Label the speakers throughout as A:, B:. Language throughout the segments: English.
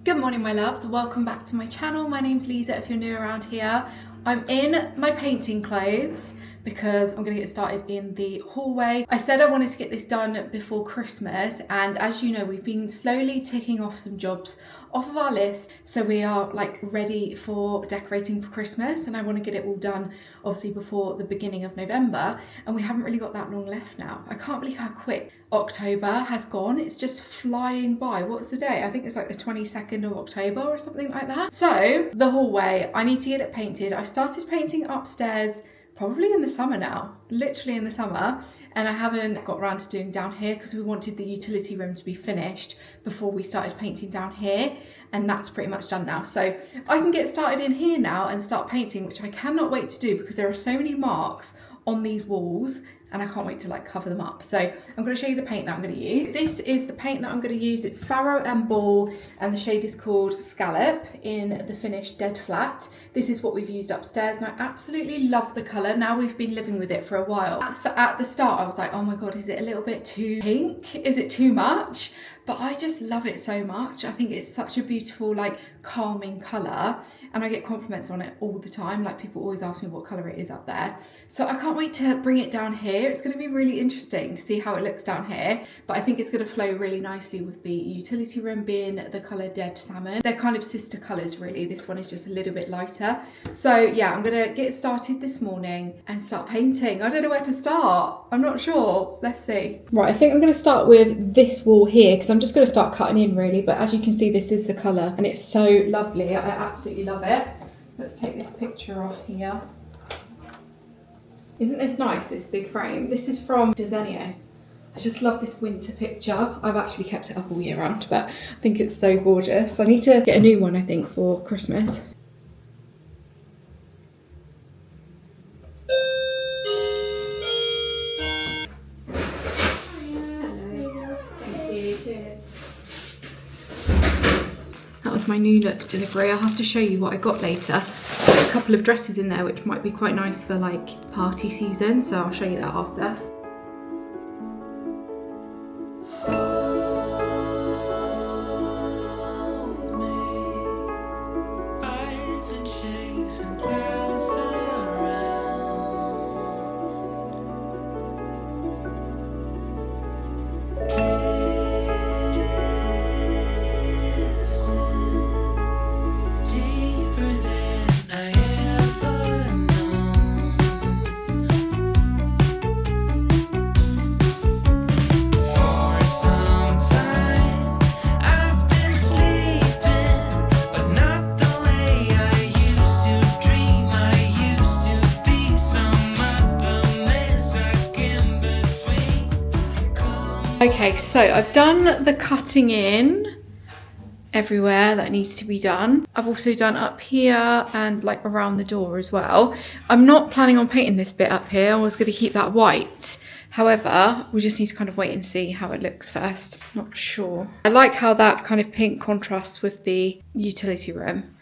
A: Good morning my loves, welcome back to my channel. My name's Liza if you're new around here. I'm in my painting clothes because I'm going to get started in the hallway. I said I wanted to get this done before Christmas, and as you know we've been slowly ticking off some jobs off of our list, so we are like ready for decorating for Christmas, and I want to get it all done obviously before the beginning of November, and we haven't really got that long left now. I can't believe how quick October has gone. It's just flying by. What's the day? I think it's like the 22nd of October or something like that. So the hallway, I need to get it painted. I started painting upstairs probably in the summer now, literally in the summer, and I haven't got around to doing down here because we wanted the utility room to be finished before we started painting down here, and that's pretty much done now. So I can get started in here now and start painting, which I cannot wait to do because there are so many marks on these walls and I can't wait to like cover them up. So I'm going to show you the paint that I'm going to use. This is the paint that I'm going to use. It's Faro and Ball, and the shade is called Scallop in the finish Dead Flat. This is what we've used upstairs, and I absolutely love the colour. Now we've been living with it for a while. At the start I was like, oh my god, is it a little bit too pink? Is it too much? But I just love it so much. I think it's such a beautiful, like, calming colour, and I get compliments on it all the time. Like, people always ask me what colour it is up there. So I can't wait to bring it down here. It's going to be really interesting to see how it looks down here, but I think it's going to flow really nicely with the utility room being the colour Dead Salmon. They're kind of sister colours really. This one is just a little bit lighter. So yeah, I'm going to get started this morning and start painting. I don't know where to start. I'm not sure. Let's see. Right, I think I'm going to start with this wall here because I'm just going to start cutting in really, but as you can see this is the colour and it's so lovely. I absolutely love it. Let's take this picture off here. Isn't this nice, this big frame? This is from Desenio. I just love this winter picture. I've actually kept it up all year round, but I think it's so gorgeous. I need to get a new one I think for Christmas. My new look delivery. I'll have to show you what I got later. There's a couple of dresses in there which might be quite nice for like party season, so I'll show you that after. Okay, so I've done the cutting in everywhere that needs to be done. I've also done up here and like around the door as well. I'm not planning on painting this bit up here. I was going to keep that white. However, we just need to kind of wait and see how it looks first. Not sure. I like how that kind of pink contrasts with the utility room,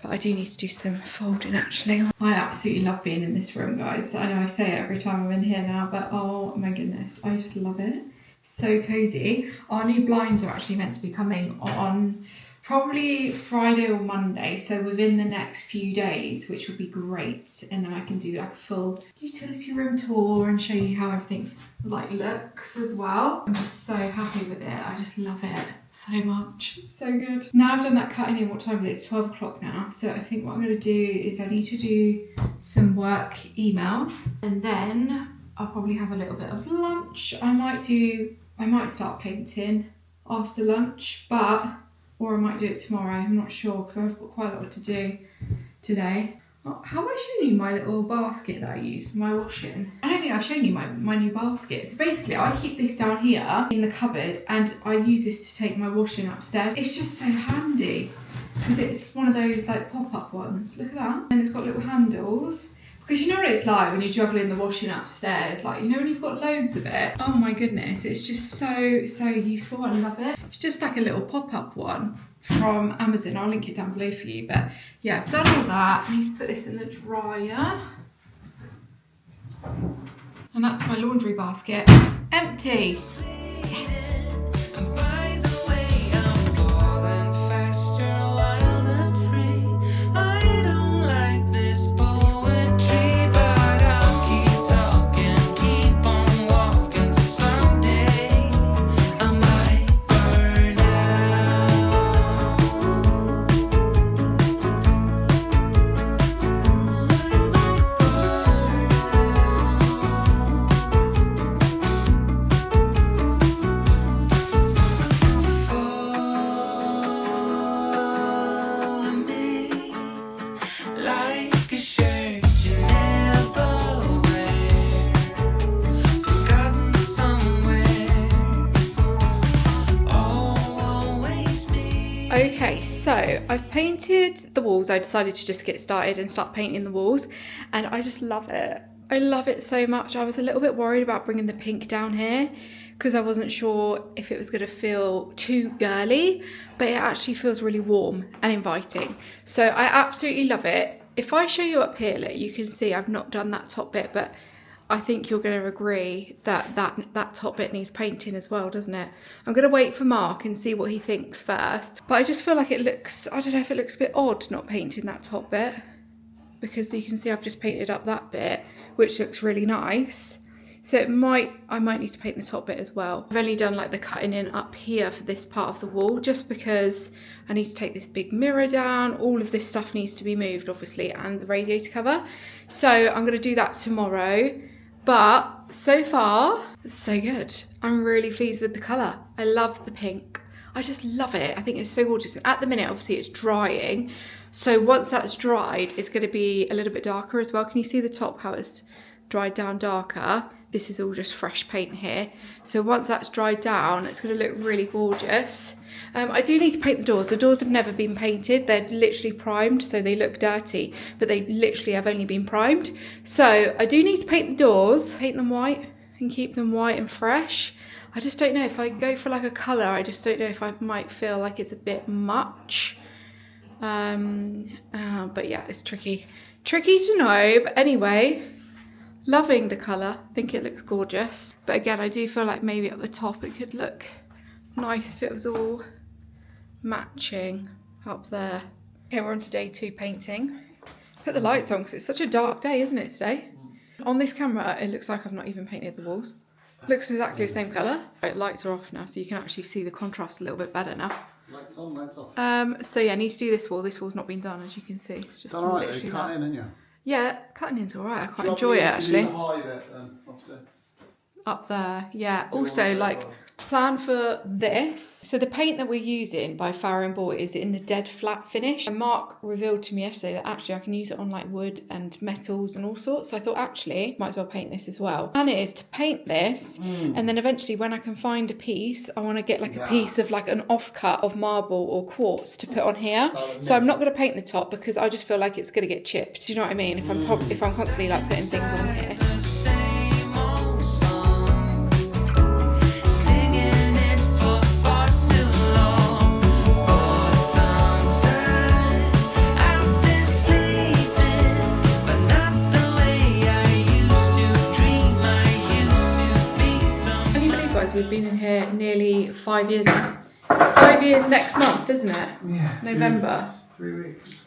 A: but I do need to do some folding actually. I absolutely love being in this room, guys. I know I say it every time I'm in here now, but oh my goodness, I just love it. So cozy. Our new blinds are actually meant to be coming on probably Friday or Monday, so within the next few days, which would be great, and then I can do like a full utility room tour and show you how everything like looks as well. I'm just so happy with it. I just love it so much. It's so good. Now I've done that cutting in, what time is it? It's 12 o'clock now, so I think what I'm going to do is I need to do some work emails, and then I'll probably have a little bit of lunch. I might start painting after lunch, or I might do it tomorrow. I'm not sure because I've got quite a lot to do today. Oh, have I shown you my little basket that I use for my washing? I don't think I've shown you my new basket. So basically I keep this down here in the cupboard and I use this to take my washing upstairs. It's just so handy because it's one of those like pop-up ones. Look at that. And it's got little handles. Because you know what it's like when you're juggling the washing upstairs, like, you know when you've got loads of it? Oh my goodness, it's just so useful. I love it. It's just like a little pop-up one from Amazon. I'll link it down below for you. But yeah, I've done all that. I need to put this in the dryer. And that's my laundry basket. Empty. Yes. Okay, so I've painted the walls. I decided to just get started and start painting the walls, and I just love it. I love it so much. I was a little bit worried about bringing the pink down here because I wasn't sure if it was going to feel too girly, but it actually feels really warm and inviting. So I absolutely love it. If I show you up here, look, you can see I've not done that top bit, but I think you're going to agree that that top bit needs painting as well, doesn't it? I'm going to wait for Mark and see what he thinks first. But I just feel like it looks, I don't know if it looks a bit odd not painting that top bit, because you can see I've just painted up that bit, which looks really nice. So I might need to paint the top bit as well. I've only done like the cutting in up here for this part of the wall, just because I need to take this big mirror down. All of this stuff needs to be moved, obviously, and the radiator cover. So I'm going to do that tomorrow. But so far, it's so good. I'm really pleased with the colour. I love the pink. I just love it. I think it's so gorgeous. At the minute, obviously, it's drying. So once that's dried, it's going to be a little bit darker as well. Can you see the top, how it's dried down darker? This is all just fresh paint here. So once that's dried down, it's going to look really gorgeous. I do need to paint the doors. The doors have never been painted. They're literally primed, so they look dirty, but they literally have only been primed. So I do need to paint the doors, paint them white and keep them white and fresh. I just don't know if I go for like a colour, I just don't know if I might feel like it's a bit much. But yeah, it's tricky to know. But anyway, loving the colour. I think it looks gorgeous. But again, I do feel like maybe at the top it could look nice if it was all matching up there. Okay, we're on to day 2 painting. Put the lights on because it's such a dark day, isn't it, today? On this camera, it looks like I've not even painted the walls. Looks exactly the same colour. Right, lights are off now, so you can actually see the contrast a little bit better now.
B: Lights on, lights off.
A: So yeah, I need to do this wall. This wall's not been done, as you can see. It's just
B: done alright, you cut in, ain't you?
A: Yeah, cutting in's alright. I quite enjoy it, actually.
B: The high bit, then, obviously.
A: Up there, yeah. Also, like, plan for this. So the paint that we're using by Farrow & Ball is in the dead flat finish. And Mark revealed to me yesterday that actually I can use it on like wood and metals and all sorts. So I thought actually might as well paint this as well. The plan is to paint this and then eventually when I can find a piece, I want to get like a piece of like an offcut of marble or quartz to put on here. So I'm not going to paint the top because I just feel like it's going to get chipped. Do you know what I mean? If I'm constantly like putting things on here. We've been in here nearly 5 years now. 5 years next month, isn't it?
B: Yeah.
A: November.
B: 3 weeks.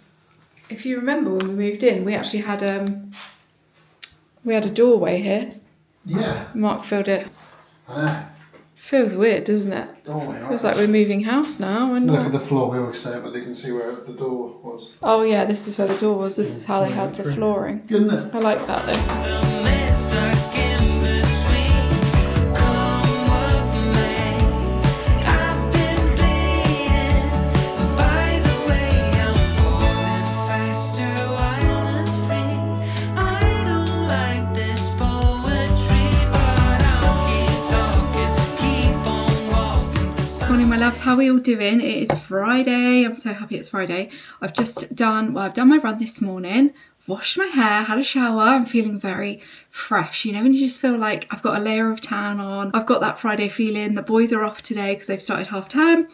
A: If you remember when we moved in, we actually had a doorway here.
B: Yeah.
A: Mark filled it.
B: I know.
A: Feels weird, doesn't it?
B: Doorway, right?
A: Feels like we're moving house now.
B: Look at the floor, we always say it, but you can see where the door was.
A: Oh yeah, this is where the door was. This is how they had the flooring.
B: Good, isn't it?
A: I like that though. How are we all doing? It is Friday. I'm so happy it's Friday. I've done my run this morning, washed my hair, had a shower. I'm feeling very fresh. You know, when you just feel like I've got a layer of tan on. I've got that Friday feeling. The boys are off today because they've started half term.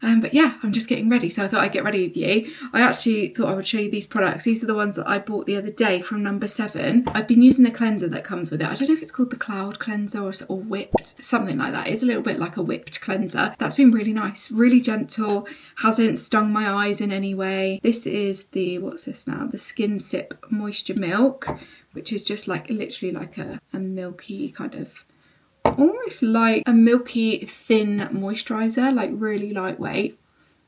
A: But yeah, I'm just getting ready. So I thought I'd get ready with you. I actually thought I would show you these products. These are the ones that I bought the other day from Number 7. I've been using the cleanser that comes with it. I don't know if it's called the Cloud Cleanser or whipped, something like that. It's a little bit like a whipped cleanser. That's been really nice, really gentle, hasn't stung my eyes in any way. This is the, what's this now? The Skin Sip Moisture Milk, which is just like literally like a milky kind of, almost like a milky thin moisturiser, like really lightweight.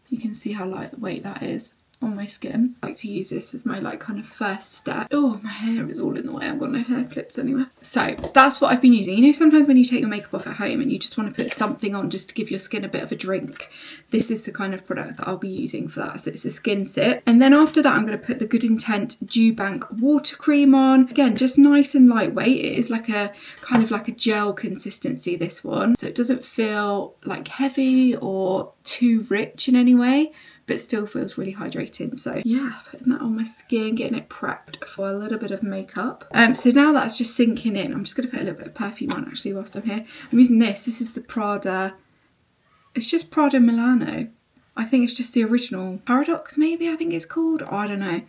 A: You can see how lightweight that is on my skin. I like to use this as my like kind of first step. Oh, my hair is all in the way. I've got no hair clips anywhere. So that's what I've been using. You know, sometimes when you take your makeup off at home and you just want to put something on just to give your skin a bit of a drink, this is the kind of product that I'll be using for that. So it's a Skin Sip. And then after that, I'm going to put the Good Intent Dew Bank Water Cream on. Again, just nice and lightweight. It is like a kind of like a gel consistency, this one. So it doesn't feel like heavy or too rich in any way. but still feels really hydrating. So yeah, putting that on my skin, getting it prepped for a little bit of makeup. So now that's just sinking in, I'm just going to put a little bit of perfume on actually whilst I'm here. I'm using this is the Prada, it's just Prada Milano. I think it's just the original Paradox maybe, I think it's called, I don't know.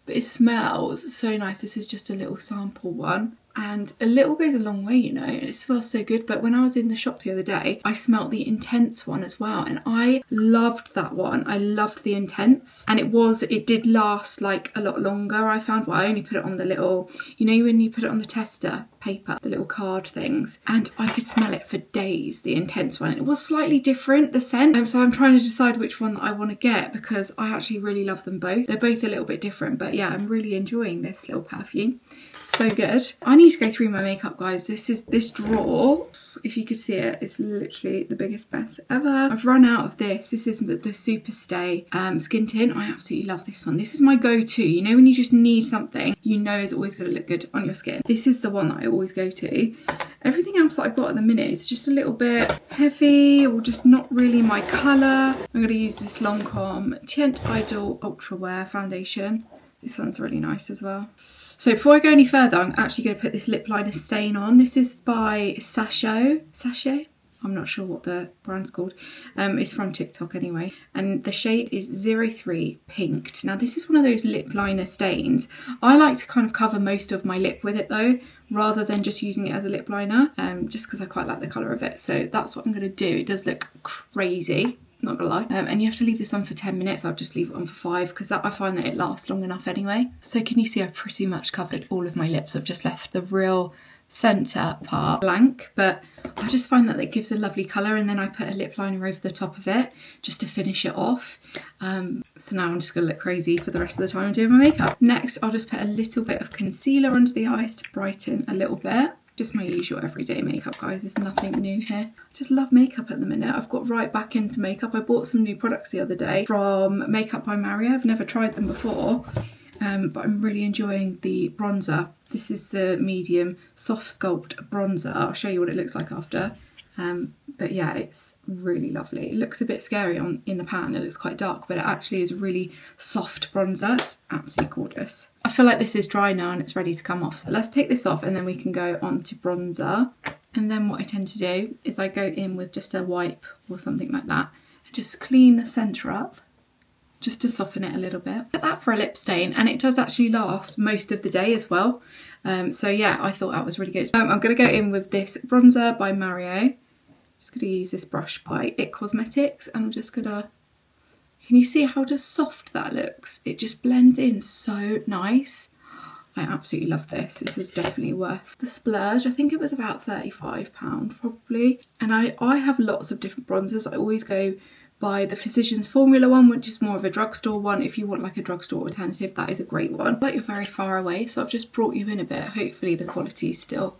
A: But it smells so nice. This is just a little sample one. And a little goes a long way, you know, and it smells so good. But when I was in the shop the other day, I smelt the Intense one as well, and I loved that one. I loved the Intense, and it did last like a lot longer, I found. Well, I only put it on the little, you know, when you put it on the tester paper, the little card things, and I could smell it for days, the Intense one. And it was slightly different, the scent, so I'm trying to decide which one that I want to get, because I actually really love them both. They're both a little bit different, but yeah, I'm really enjoying this little perfume. So good. I need to go through my makeup, guys. This drawer, if you could see it, it's literally the biggest mess ever. I've run out of this. This is the Super Stay skin tint. I absolutely love this one. This is my go-to. You know, when you just need something you know is always going to look good on your skin. This is the one that I always go to. Everything else that I've got at the minute is just a little bit heavy or just not really my colour. I'm going to use this Lancome Tint Idol Ultra Wear foundation. This one's really nice as well. So before I go any further, I'm actually going to put this lip liner stain on. This is by Sachet? I'm not sure what the brand's called. It's from TikTok anyway. And the shade is 03 Pinked. Now this is one of those lip liner stains. I like to kind of cover most of my lip with it though, rather than just using it as a lip liner, just because I quite like the colour of it. So that's what I'm going to do. It does look crazy, not gonna lie. And you have to leave this on for 10 minutes. I'll just leave it on for 5 because I find that it lasts long enough anyway. So can you see I've pretty much covered all of my lips. I've just left the real centre part blank, but I just find that it gives a lovely colour, and then I put a lip liner over the top of it just to finish it off. So now I'm just gonna look crazy for the rest of the time I'm doing my makeup. Next, I'll just put a little bit of concealer under the eyes to brighten a little bit. Just my usual everyday makeup, guys. There's nothing new here. I just love makeup at the minute. I've got right back into makeup. I bought some new products the other day from Makeup by Mario. I've never tried them before, but I'm really enjoying the bronzer. This is the medium soft sculpt bronzer. I'll show you what it looks like after. But yeah, it's really lovely. It looks a bit scary in the pan. It looks quite dark, but it actually is a really soft bronzer. It's absolutely gorgeous. I feel like this is dry now and it's ready to come off. So let's take this off and then we can go on to bronzer. And then what I tend to do is I go in with just a wipe or something like that and just clean the centre up, just to soften it a little bit. Put that for a lip stain, and it does actually last most of the day as well. So yeah, I thought that was really good. I'm going to go in with this bronzer by Mario. Just going to use this brush by It Cosmetics, and I'm just going to, can you see how just soft that looks? It just blends in so nice. I absolutely love this. This is definitely worth the splurge. I think it was about £35 probably. And I have lots of different bronzers. I always go by the Physicians Formula one, which is more of a drugstore one. If you want like a drugstore alternative, that is a great one. Like, you're very far away, so I've just brought you in a bit. Hopefully the quality is still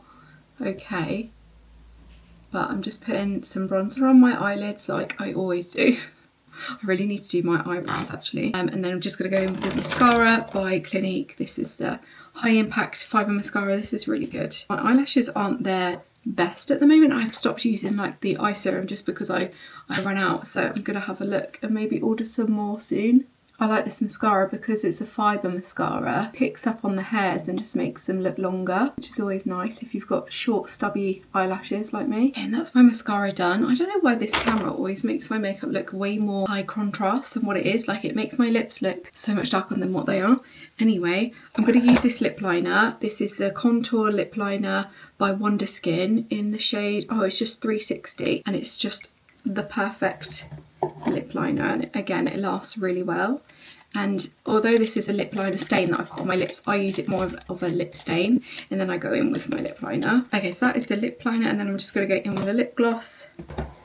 A: okay. But I'm just putting some bronzer on my eyelids like I always do. I really need to do my eyebrows actually. And then I'm just going to go in with the mascara by Clinique. This is the High Impact Fibre Mascara. This is really good. My eyelashes aren't their best at the moment. I've stopped using like the eye serum just because I ran out. So I'm going to have a look and maybe order some more soon. I like this mascara because it's a fibre mascara. Picks up on the hairs and just makes them look longer, which is always nice if you've got short stubby eyelashes like me. And that's my mascara done. I don't know why this camera always makes my makeup look way more high contrast than what it is. Like, it makes my lips look so much darker than what they are. Anyway, I'm going to use this lip liner. This is the Contour Lip Liner by Wonder Skin in the shade, oh, it's just 360, and it's just the perfect lip liner. And again, it lasts really well. And although this is a lip liner stain that I've got on my lips, I use it more of a lip stain, and then I go in with my lip liner. Okay, so that is the lip liner, and then I'm just going to go in with a lip gloss.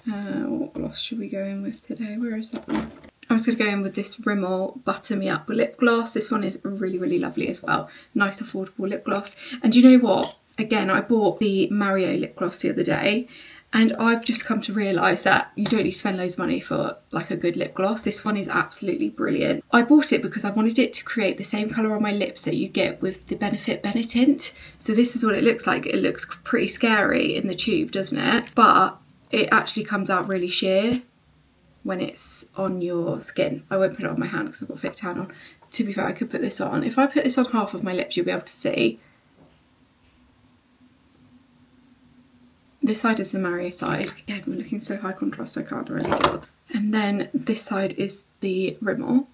A: What gloss should we go in with today? Where is that one? I'm just going to go in with this Rimmel Butter Me Up lip gloss. This one is really, really lovely as well. Nice, affordable lip gloss. And you know what? Again, I bought the Mario lip gloss the other day, and I've just come to realise that you don't need to spend loads of money for like a good lip gloss. This one is absolutely brilliant. I bought it because I wanted it to create the same colour on my lips that you get with the Benefit Benetint. So this is what it looks like. It looks pretty scary in the tube, doesn't it? But it actually comes out really sheer when it's on your skin. I won't put it on my hand because I've got a fake tan on. To be fair, I could put this on. If I put this on half of my lips, you'll be able to see. This side is the Mario side. Again, we're looking so high contrast I can't really tell. And then this side is the Rimmel.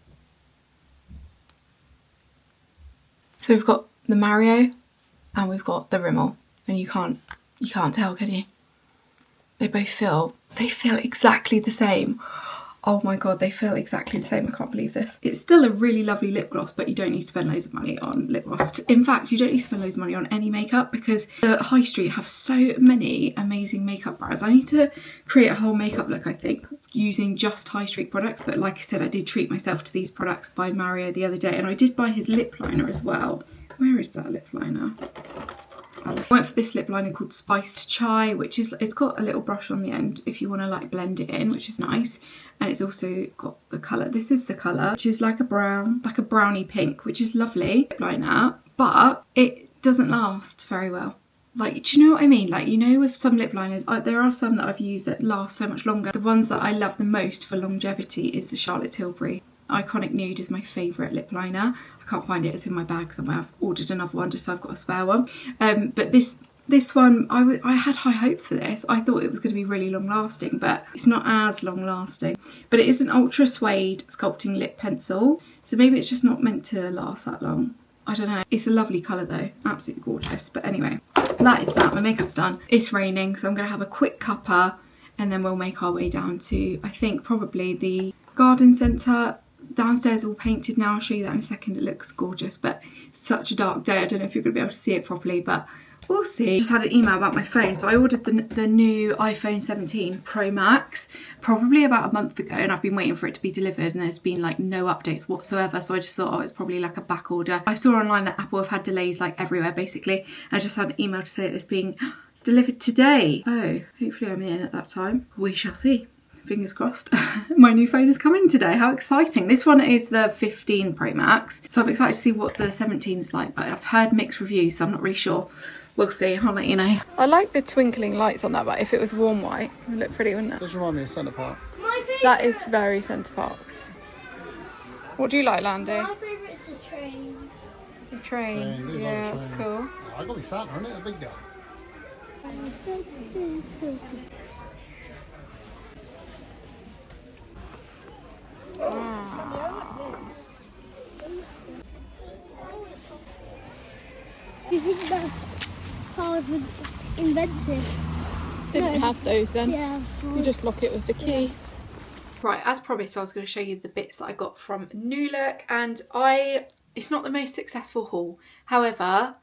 A: So we've got the Mario and we've got the Rimmel. And you can't tell, can you? They feel exactly the same. Oh my god, they feel exactly the same. I can't believe this. It's still a really lovely lip gloss, but you don't need to spend loads of money on lip gloss. In fact, you don't need to spend loads of money on any makeup because the high street have so many amazing makeup brands. I need to create a whole makeup look, I think, using just high street products. But like I said, I did treat myself to these products by Mario the other day, and I did buy his lip liner as well. Where is that lip liner? I went for this lip liner called Spiced Chai, which is, it's got a little brush on the end if you want to like blend it in, which is nice. And it's also got the colour. This is the colour, which is like a brown, like a brownie pink, which is lovely lip liner, but it doesn't last very well. Like, do you know what I mean? Like, you know, with some lip liners, there are some that I've used that last so much longer. The ones that I love the most for longevity is the Charlotte Tilbury Iconic Nude is my favourite lip liner. I can't find it, it's in my bag somewhere. I've ordered another one just so I've got a spare one. But this one, I had high hopes for this. I thought it was going to be really long lasting, but it's not as long lasting. But it is an ultra suede sculpting lip pencil, so maybe it's just not meant to last that long. I don't know. It's a lovely colour though, absolutely gorgeous. But anyway, that is that. My makeup's done. It's raining, so I'm going to have a quick cuppa and then we'll make our way down to, I think, probably the garden centre. Downstairs all painted now. I'll show you that in a second. It looks gorgeous, but it's such a dark day. I don't know if you're going to be able to see it properly, but we'll see. Just had an email about my phone. So I ordered the new iPhone 17 Pro Max probably about a month ago, and I've been waiting for it to be delivered and there's been like no updates whatsoever. So I just thought, oh, it's probably like a back order. I saw online that Apple have had delays like everywhere basically. I just had an email to say that it's being delivered today. Oh, hopefully I'm in at that time. We shall see. Fingers crossed. My new phone is coming today. How exciting. This one is the 15 Pro Max. So I'm excited to see what the 17 is like, but I've heard mixed reviews, so I'm not really sure. We'll see. I'll let you know. I like the twinkling lights on that, but if it was warm white, it would look pretty, wouldn't it?
B: Does remind me of Centre Park.
A: That is very Centre Parks. What do you like, Landy?
C: My favourite's the train.
A: The train. Yeah, that's cool.
B: Oh, I got me Santa, isn't it? A big guy.
C: Do you think that cars was invented?
A: Didn't have those then.
C: Yeah.
A: You just lock it with the key. Yeah. Right, as promised, I was going to show you the bits that I got from New Look, and it's not the most successful haul. However,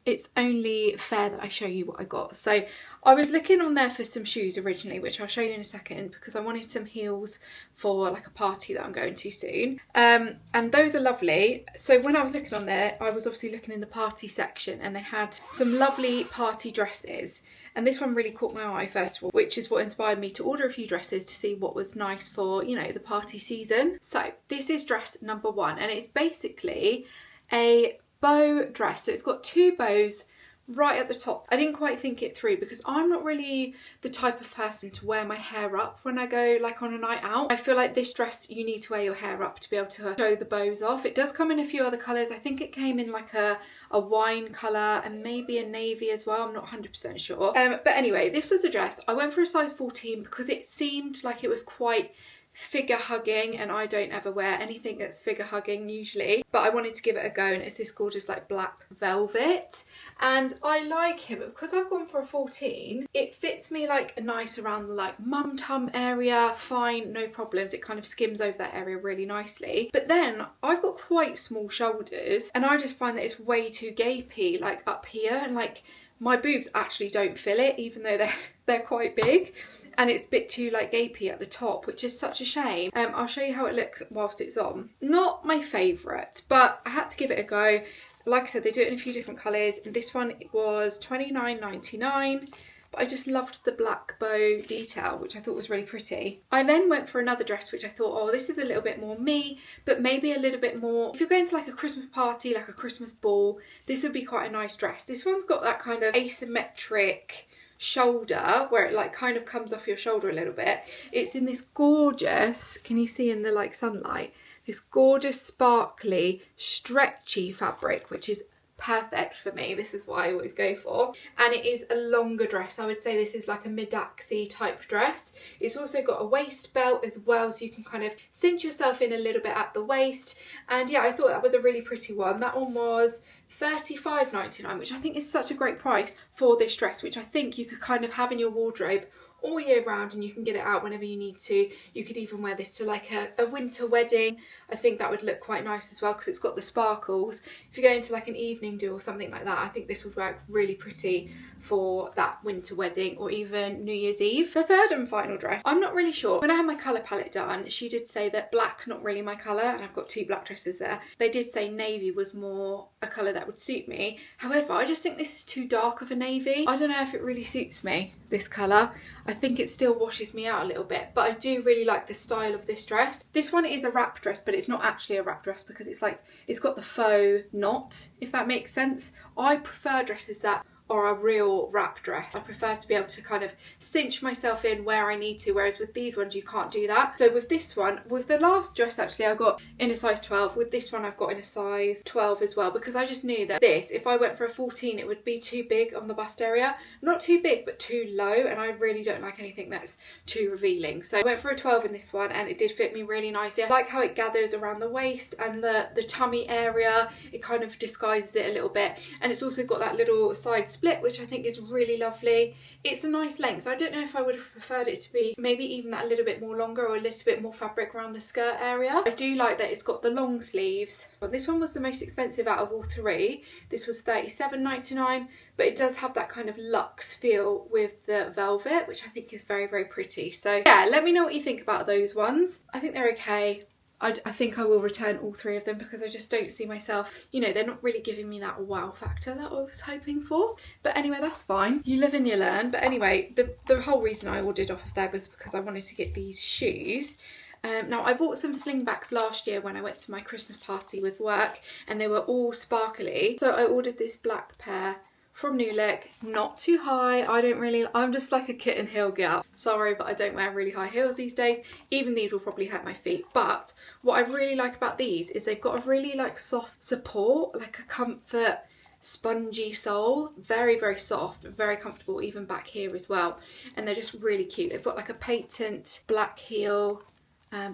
A: it's only fair that I show you what I got. So I was looking on there for some shoes originally, which I'll show you in a second, because I wanted some heels for like a party that I'm going to soon. And those are lovely. So when I was looking on there, I was obviously looking in the party section, and they had some lovely party dresses. And this one really caught my eye first of all, which is what inspired me to order a few dresses to see what was nice for, you know, the party season. So this is dress number one, and it's basically a bow dress. So it's got two bows right at the top. I didn't quite think it through because I'm not really the type of person to wear my hair up when I go like on a night out. I feel like this dress, you need to wear your hair up to be able to show the bows off. It does come in a few other colours. I think it came in like a wine colour and maybe a navy as well. I'm not 100% sure. But anyway, this was a dress. I went for a size 14 because it seemed like it was quite figure hugging, and I don't ever wear anything that's figure hugging usually, but I wanted to give it a go, and it's this gorgeous like black velvet, and I like it, but because I've gone for a 14, it fits me like nice around the like mum tum area, fine, no problems. It kind of skims over that area really nicely. But then I've got quite small shoulders, and I just find that it's way too gapey like up here, and like my boobs actually don't fill it even though they're quite big. And it's a bit too like gapey at the top, which is such a shame. I'll show you how it looks whilst it's on. Not my favourite, but I had to give it a go. Like I said, they do it in a few different colours. This one was $29.99, but I just loved the black bow detail, which I thought was really pretty. I then went for another dress, which I thought, oh, this is a little bit more me, but maybe a little bit more, if you're going to like a Christmas party, like a Christmas ball, this would be quite a nice dress. This one's got that kind of asymmetric shoulder where it like kind of comes off your shoulder a little bit. It's in this gorgeous, can you see in the like sunlight, this gorgeous sparkly stretchy fabric, which is perfect for me. This is what I always go for, and it is a longer dress. I would say this is like a mid-axi type dress. It's also got a waist belt as well, so you can kind of cinch yourself in a little bit at the waist. And yeah, I thought that was a really pretty one. That one was $35.99, which I think is such a great price for this dress, which I think you could kind of have in your wardrobe all year round, and you can get it out whenever you need to. You could even wear this to like a winter wedding. I think that would look quite nice as well because it's got the sparkles. If you're going to like an evening do or something like that, I think this would work really pretty for that winter wedding or even New Year's Eve. The third and final dress, I'm not really sure. When I had my colour palette done, she did say that black's not really my colour, and I've got 2 black dresses there. They did say navy was more a colour that would suit me. However, I just think this is too dark of a navy. I don't know if it really suits me, this colour. I think it still washes me out a little bit, but I do really like the style of this dress. This one is a wrap dress, but it's not actually a wrap dress because it's like, it's got the faux knot, if that makes sense. I prefer dresses that are a real wrap dress. I prefer to be able to kind of cinch myself in where I need to, whereas with these ones you can't do that. So with this one, with the last dress actually I got in a size 12, with this one I've got in a size 12 as well, because I just knew that this, if I went for a 14, it would be too big on the bust area. Not too big, but too low, and I really don't like anything that's too revealing. So I went for a 12 in this one, and it did fit me really nicely. I like how it gathers around the waist and the tummy area. It kind of disguises it a little bit, and it's also got that little side split, which I think is really lovely. It's a nice length. I don't know if I would have preferred it to be maybe even that little bit more longer or a little bit more fabric around the skirt area. I do like that it's got the long sleeves. But this one was the most expensive out of all 3. This was $37.99, but it does have that kind of luxe feel with the velvet, which I think is very, very pretty. So yeah, let me know what you think about those ones. I think they're okay. I think I will return all 3 of them because I just don't see myself, you know, they're not really giving me that wow factor that I was hoping for. But anyway, that's fine. You live and you learn. But anyway, the whole reason I ordered off of there was because I wanted to get these shoes. Now, I bought some slingbacks last year when I went to my Christmas party with work, and they were all sparkly. So I ordered this black pair from New Look, not too high. I'm just like a kitten heel girl. Sorry, but I don't wear really high heels these days. Even these will probably hurt my feet. But what I really like about these is they've got a really like soft support, like a comfort spongy sole. Very, very soft, very comfortable, even back here as well. And they're just really cute. They've got like a patent black heel.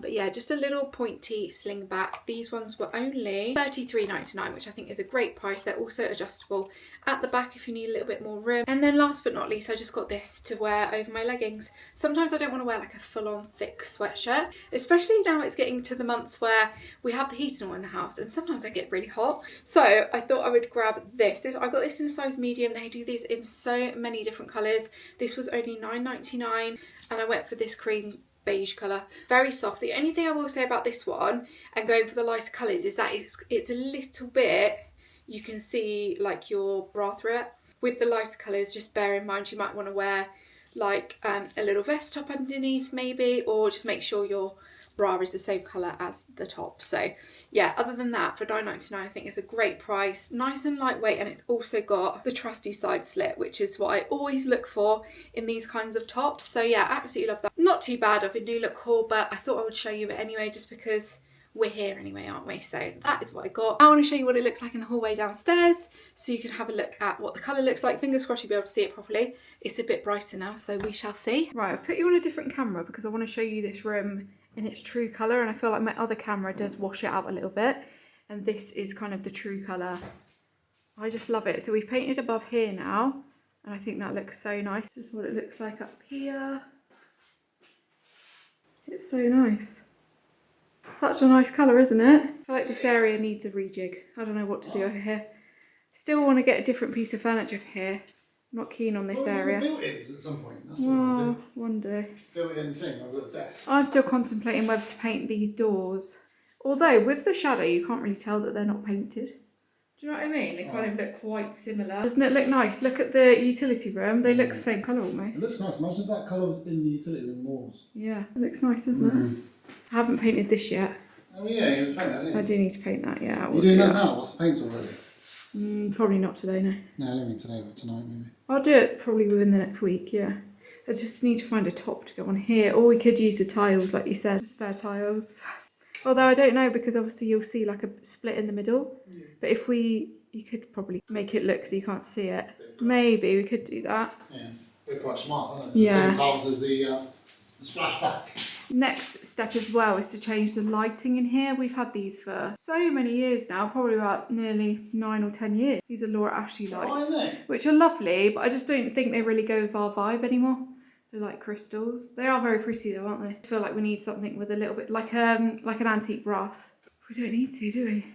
A: But yeah, just a little pointy sling back. These ones were only $33.99, which I think is a great price. They're also adjustable at the back if you need a little bit more room. And then last but not least, I just got this to wear over my leggings. Sometimes I don't want to wear like a full-on thick sweatshirt, especially now it's getting to the months where we have the heating on in the house, and sometimes I get really hot. So I thought I would grab this. I got this in a size medium. They do these in so many different colours. This was only $9.99, and I went for this cream beige colour. Very soft. The only thing I will say about this one and going for the lighter colours is that it's a little bit, you can see like your bra through it. With the lighter colours, just bear in mind you might want to wear like a little vest top underneath maybe, or just make sure your bra is the same colour as the top. So yeah, other than that, for $9.99 I think it's a great price. Nice and lightweight, and it's also got the trusty side slit, which is what I always look for in these kinds of tops. So yeah, absolutely love that. Not too bad of a New Look haul, but I thought I would show you it anyway, just because we're here anyway, aren't we? So that is what I got. I want to show you what it looks like in the hallway downstairs, so you can have a look at what the colour looks like. Fingers crossed you'll be able to see it properly. It's a bit brighter now, so we shall see. Right, I've put you on a different camera because I want to show you this room in its true colour, and I feel like my other camera does wash it out a little bit, and this is kind of the true colour. I just love it. So we've painted above here now, and I think that looks so nice. This is what it looks like up here. It's so nice. Such a nice colour, isn't it? I feel like this area needs a rejig. I don't know what to do over here. Still want to get a different piece of furniture for here. I'm not keen on this area.
B: Built-ins at some point. That's
A: well, one day.
B: Built-in thing over the desk.
A: I'm still contemplating whether to paint these doors. Although with the shadow, you can't really tell that they're not painted. Do you know what I mean? They kind of look quite similar. Doesn't it look nice? Look at the utility room. They look the same colour almost.
B: It looks nice. Imagine if that colour was in the utility room walls.
A: Yeah, it looks nice, doesn't it? I haven't painted this yet.
B: Oh yeah, you paint that, didn't you?
A: I do need to paint that, yeah.
B: You're doing that now? What's the paint's already?
A: Probably not today, no.
B: No, I don't mean today, but tonight maybe.
A: I'll do it probably within the next week, yeah. I just need to find a top to go on here. Or we could use the tiles, like you said, spare tiles. Although I don't know, because obviously you'll see like a split in the middle. Yeah. But if you could probably make it look so you can't see it. Maybe we could do that.
B: Yeah, they're quite smart, aren't
A: they? Yeah.
B: The same tiles as the splashback.
A: Next step as well is to change the lighting in here. We've had these for so many years now, probably about nearly 9 or 10 years. These are Laura Ashley lights, which are lovely, but I just don't think they really go with our vibe anymore. They're like crystals. They are very pretty though, aren't they? I feel like we need something with a little bit, like an antique brass. We don't need to, do we?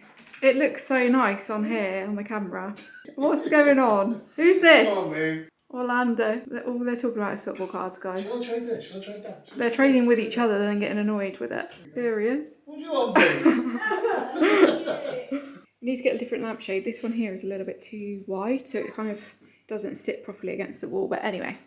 A: It looks so nice on here, on the camera. What's going on? Who's this?
B: Come on, man.
A: Orlando. All they're talking about is football cards, guys.
B: Shall I trade this? Shall I trade that?
A: They're trading with each other and then getting annoyed with it. Here he is.
B: What do you want, babe?
A: You need to get a different lampshade. This one here is a little bit too wide, so it kind of doesn't sit properly against the wall. But anyway,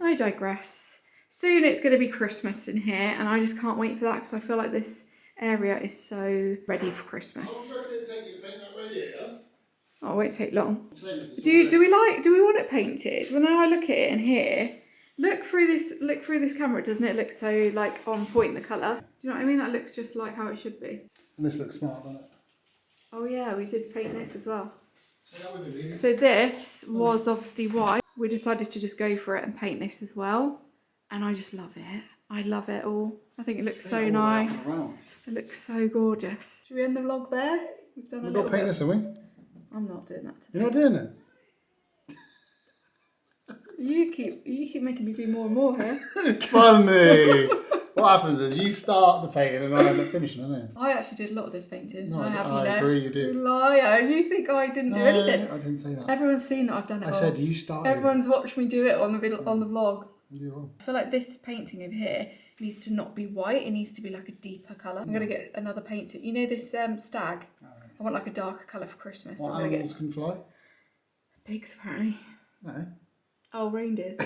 A: I digress. Soon it's going to be Christmas in here, and I just can't wait for that because I feel like this area is so ready for Christmas.
B: How long did it take you to paint that radiator?
A: Oh, it won't take long. Do we want it painted? When I look at it in here, look through this camera, doesn't it look so like on point, the colour? Do you know what I mean? That looks just like how it should be.
B: And this looks smart, doesn't it?
A: Oh yeah, we did paint this as well. So this was obviously white. We decided to just go for it and paint this as well. And I just love it. I love it all. I think it looks so nice. It looks so gorgeous. Should we end the vlog there? We've done a little bit. We've got to paint
B: this, have we?
A: I'm not doing that today.
B: You're not doing it?
A: You keep making me do more and more here.
B: Funny! What happens is you start the painting and I end up finishing it.
A: I actually did a lot of this painting.
B: No, I agree you did.
A: You liar. You think I didn't do anything?
B: I didn't say that.
A: Everyone's seen that I've done it.
B: I said you started.
A: Everyone's watched me do it on the vlog.
B: You're wrong.
A: I feel like this painting over here needs to not be white. It needs to be like a deeper colour. I'm going to get another painting. You know this stag? I want like a darker colour for Christmas.
B: What animals can fly?
A: Pigs, apparently.
B: No.
A: Oh, reindeers.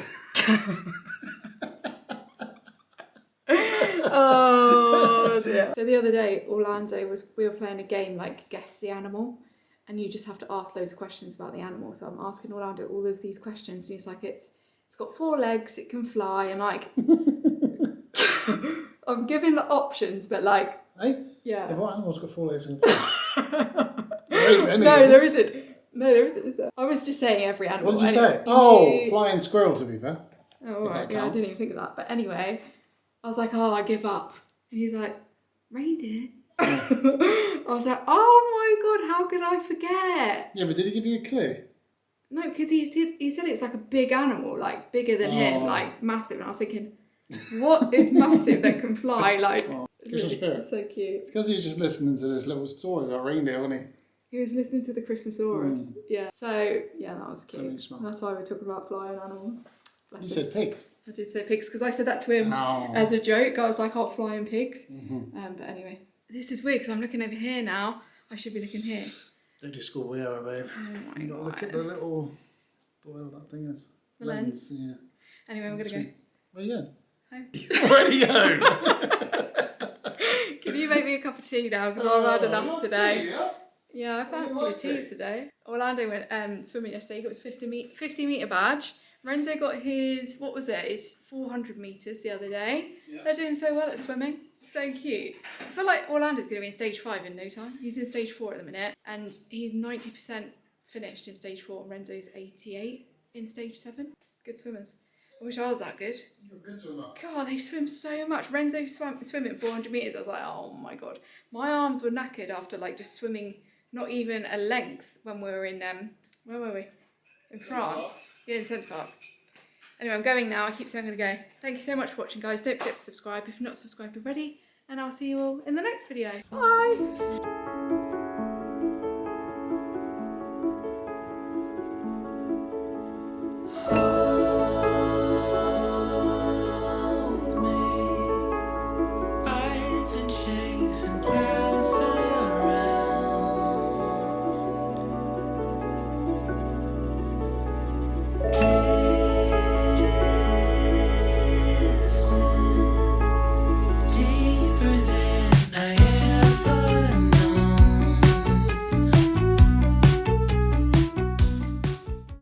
A: Oh dear. So the other day, we were playing a game like Guess the Animal, and you just have to ask loads of questions about the animal. So I'm asking Orlando all of these questions, and he's like, it's got 4 legs, it can fly, and like, I'm giving the options, but like,
B: hey?
A: Yeah.
B: What animal's got 4 legs and can fly?
A: No, there isn't. No, there isn't. I was just saying every animal.
B: What did you say? Oh, flying squirrel, to be fair.
A: Oh, right. Yeah, I didn't even think of that. But anyway, I was like, oh, I give up. And he's like, reindeer? I was like, oh my God, how could I forget?
B: Yeah, but did he give you a clue?
A: No, because he said it was like a big animal, like bigger than him, like massive. And I was thinking, what is massive that can fly? Like,
B: Christmas spirit.
A: So cute.
B: It's because he was just listening to this little story about reindeer, wasn't he?
A: He was listening to the Christmasaurus. Yeah. So, yeah, that was cute. That's why we're talking about flying animals.
B: You said pigs.
A: I did say pigs because I said that to him as a joke. I was like, oh, flying pigs. But anyway, this is weird because I'm looking over here now. I should be looking here.
B: Don't do schoolboy error, babe.
A: Oh my
B: you got to look at the little, whatever that thing is.
A: The lens.
B: Yeah.
A: Anyway, we're going to go.
B: Where are you going?
A: Home.
B: Where are you going?
A: Can you make me a cup of tea now because I've had enough today.
B: Tea, yeah?
A: Yeah, I fancy a tea today. Orlando went swimming yesterday. He got his 50 metre badge. Renzo got his, what was it? His 400 metres the other day. Yeah. They're doing so well at swimming. So cute. I feel like Orlando's going to be in stage 5 in no time. He's in stage 4 at the minute. And he's 90% finished in stage 4. And Renzo's 88 in stage 7. Good swimmers. I wish I was that good.
B: You're a good swimmer.
A: God, they swim so much. Renzo swimming 400 metres. I was like, oh my God. My arms were knackered after like just swimming not even a length when we were in, where were we? In France. Yeah, in Centre Parks. Anyway, I'm going now. I keep saying I'm going to go. Thank you so much for watching, guys. Don't forget to subscribe if you're not subscribed already. And I'll see you all in the next video. Bye!